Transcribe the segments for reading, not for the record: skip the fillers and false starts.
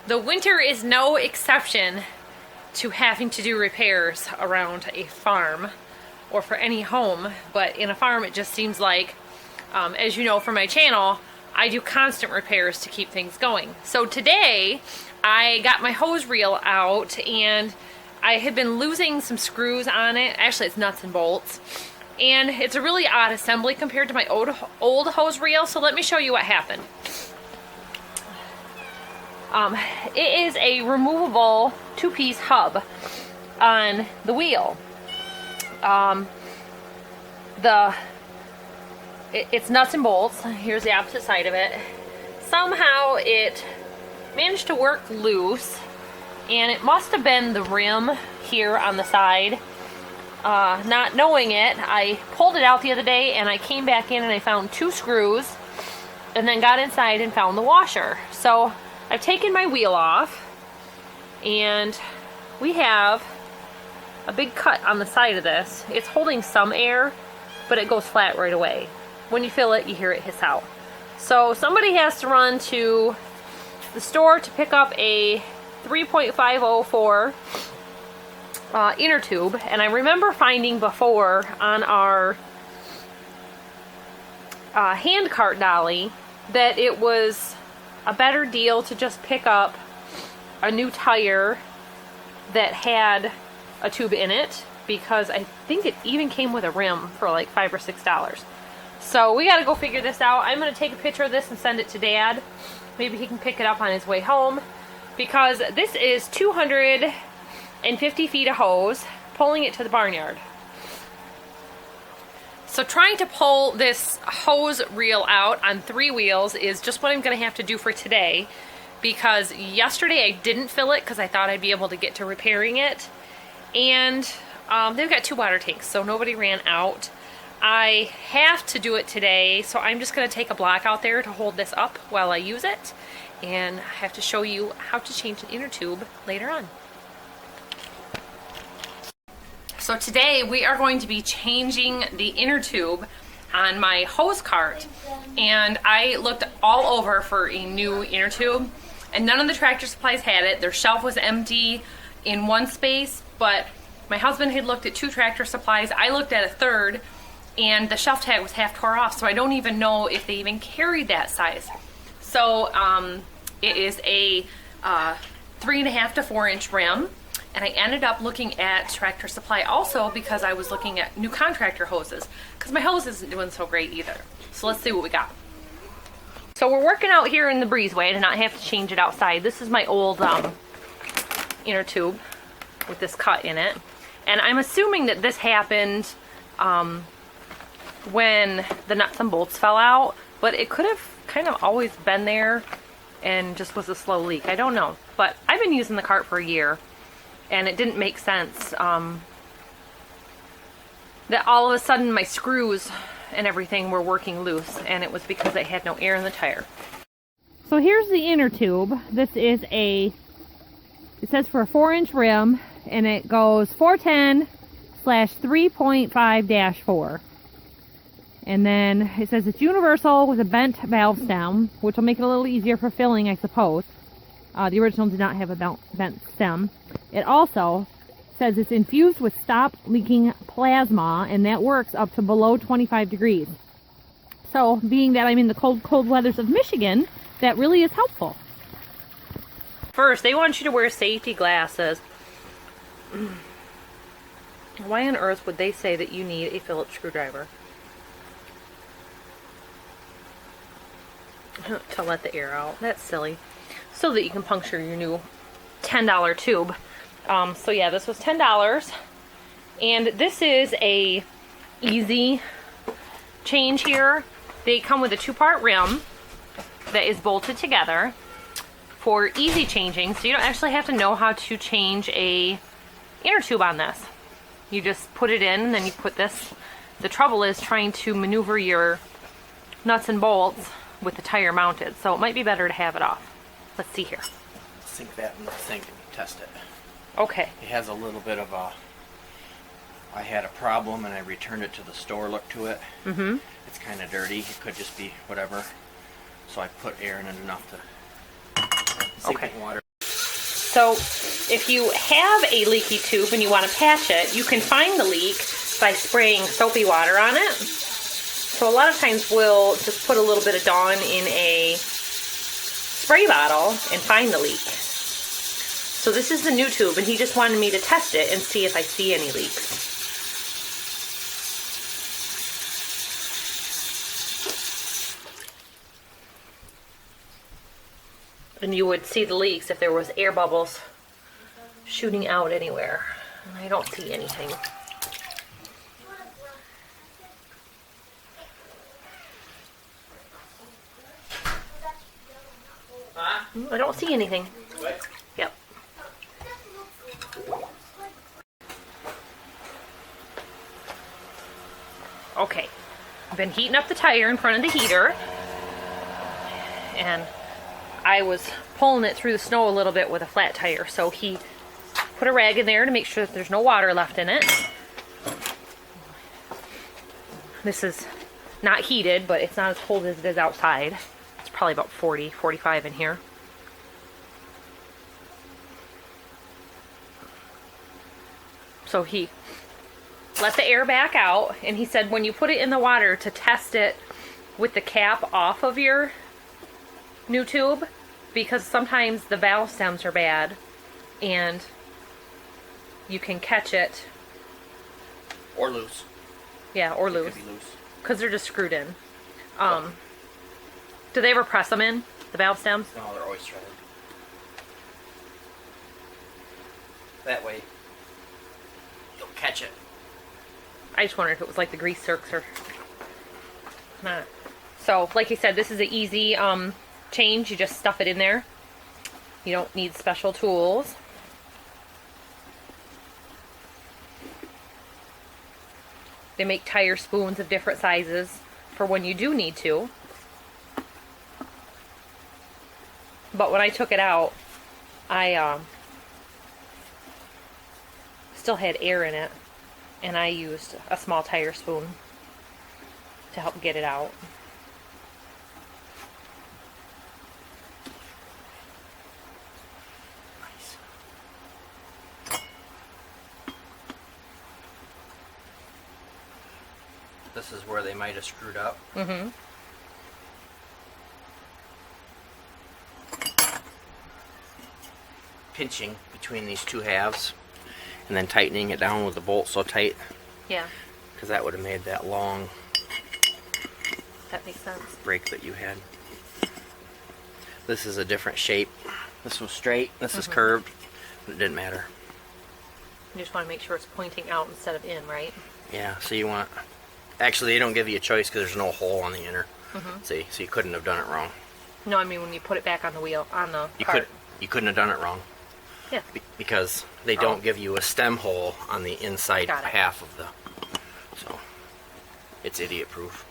The winter is no exception to having to do repairs around a farm or for any home, but in a farm it just seems like, as you know from my channel, I do constant repairs to keep things going. So today I got my hose reel out and I had been losing some screws on it. Actually, it's nuts and bolts. And it's a really odd assembly compared to my old hose reel, so let me show you what happened. It is a removable two-piece hub on the wheel. It's nuts and bolts. Here's the opposite side of it. Somehow it managed to work loose, and it must have been the rim here on the side. Not knowing it, I pulled it out the other day and I came back in and I found 2 screws and then got inside and found the washer. So I've taken my wheel off and we have a big cut on the side of this. It's holding some air, but it goes flat right away. When you fill it, you hear it hiss out. So somebody has to run to the store to pick up a 3.504 inner tube, and I remember finding before on our hand cart dolly that it was a better deal to just pick up a new tire that had a tube in it, because I think it even came with a rim for like $5 or $6. So we gotta go figure this out. I'm gonna take a picture of this and send it to Dad. Maybe he can pick it up on his way home, because this is 250 feet of hose pulling it to the barnyard. So trying to pull this hose reel out on 3 wheels is just what I'm going to have to do for today, because yesterday I didn't fill it because I thought I'd be able to get to repairing it, and they've got 2 water tanks, so nobody ran out. I have to do it today, so I'm just going to take a block out there to hold this up while I use it, and I have to show you how to change the inner tube later on. So today we are going to be changing the inner tube on my hose cart, and I looked all over for a new inner tube and none of the Tractor Supplies had it. Their shelf was empty in one space, but my husband had looked at 2 Tractor Supplies. I looked at a third and the shelf tag was half tore off, so I don't even know if they even carried that size. So it is a 3.5 to 4 inch rim. And I ended up looking at Tractor Supply also because I was looking at new contractor hoses, because my hose isn't doing so great either. So let's see what we got. So we're working out here in the breezeway to not have to change it outside. This is my old inner tube with this cut in it. And I'm assuming that this happened when the nuts and bolts fell out, but it could have kind of always been there and just was a slow leak. I don't know. But I've been using the cart for a year, and it didn't make sense that all of a sudden my screws and everything were working loose, and it was because I had no air in the tire. So here's the inner tube. This is it says for a 4-inch rim, and it goes 410/3.5-4. And then it says it's universal with a bent valve stem, which will make it a little easier for filling, I suppose. The original did not have a bent stem. It also says it's infused with stop leaking plasma, and that works up to below 25 degrees. So, being that I'm in the cold weathers of Michigan, that really is helpful. First, they want you to wear safety glasses. Why on earth would they say that you need a Phillips screwdriver? To let the air out. That's silly. So that you can puncture your new $10 tube. So yeah, this was $10, and this is a easy change here. They come with a 2-part rim that is bolted together for easy changing, so you don't actually have to know how to change a inner tube on this. You just put it in and then you put this. The trouble is trying to maneuver your nuts and bolts with the tire mounted, so it might be better to have it off. Let's see here. Sink that in the sink and test it. Okay. It has a little bit of a... I had a problem and I returned it to the store, looked to it. Mm-hmm. It's kind of dirty. It could just be whatever. So I put air in it enough to sink it in water. So if you have a leaky tube and you want to patch it, you can find the leak by spraying soapy water on it. So a lot of times we'll just put a little bit of Dawn in a spray bottle and find the leak. So this is the new tube, and he just wanted me to test it and see if I see any leaks. And you would see the leaks if there was air bubbles shooting out anywhere. And I don't see anything. I don't see anything. Yep. Okay. I've been heating up the tire in front of the heater. And I was pulling it through the snow a little bit with a flat tire. So he put a rag in there to make sure that there's no water left in it. This is not heated, but it's not as cold as it is outside. It's probably about 40, 45 in here. So he let the air back out, and he said when you put it in the water to test it with the cap off of your new tube, because sometimes the valve stems are bad and you can catch it. Or loose. Yeah, or loose. Could be loose. Because they're just screwed in. Do they ever press them in, the valve stems? No, they're always threaded. That way, you'll catch it. I just wondered if it was like the grease zerks or not. So, like he said, this is an easy change. You just stuff it in there. You don't need special tools. They make tire spoons of different sizes for when you do need to. But when I took it out, I still had air in it, and I used a small tire spoon to help get it out. This is where they might have screwed up. Mm-hmm. Pinching between these two halves and then tightening it down with the bolt so tight. Yeah. Because that would have made that long That makes sense. break that you had. This is a different shape. This was straight, this is curved, but it didn't matter. You just want to make sure it's pointing out instead of in, right? Yeah, so you want... Actually, they don't give you a choice because there's no hole on the inner. See, so you couldn't have done it wrong. No, I mean when you put it back on the wheel, on the cart. You couldn't have done it wrong. Yeah. Because they don't give you a stem hole on the inside Got it. half of the... So, it's idiot proof.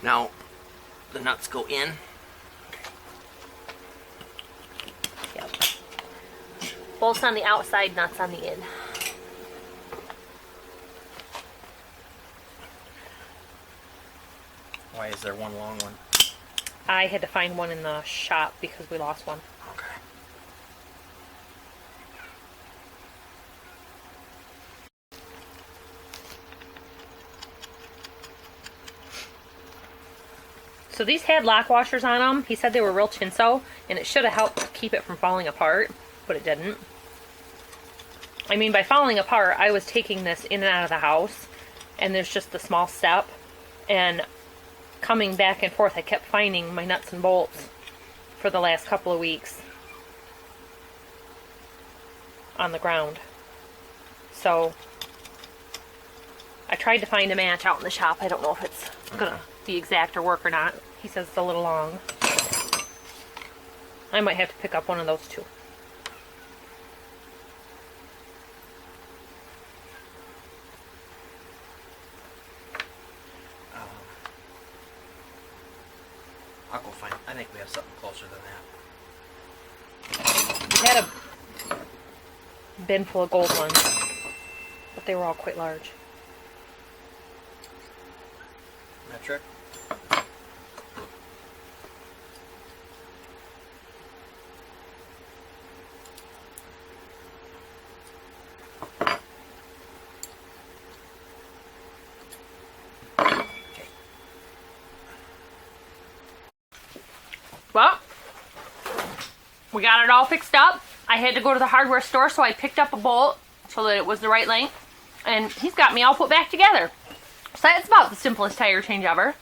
Now, the nuts go in. Yep. Bolts on the outside, nuts on the in. Why is there one long one? I had to find one in the shop because we lost one. Okay. So these had lock washers on them. He said they were real chinso, and it should have helped keep it from falling apart, but it didn't. I mean, by falling apart, I was taking this in and out of the house, and there's just the small step, and coming back and forth, I kept finding my nuts and bolts for the last couple of weeks on the ground. So I tried to find a match out in the shop. I don't know if it's gonna be exact or work or not. He says it's a little long. I might have to pick up one of those too. I'll go find... I think we have something closer than that. We had a bin full of gold ones, but they were all quite large. Metric? We got it all fixed up. I had to go to the hardware store, so I picked up a bolt so that it was the right length. And he's got me all put back together. So that's about the simplest tire change ever.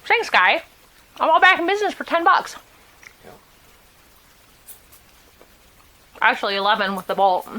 Thanks, guy. I'm all back in business for $10. Yep. Actually, 11 with the bolt.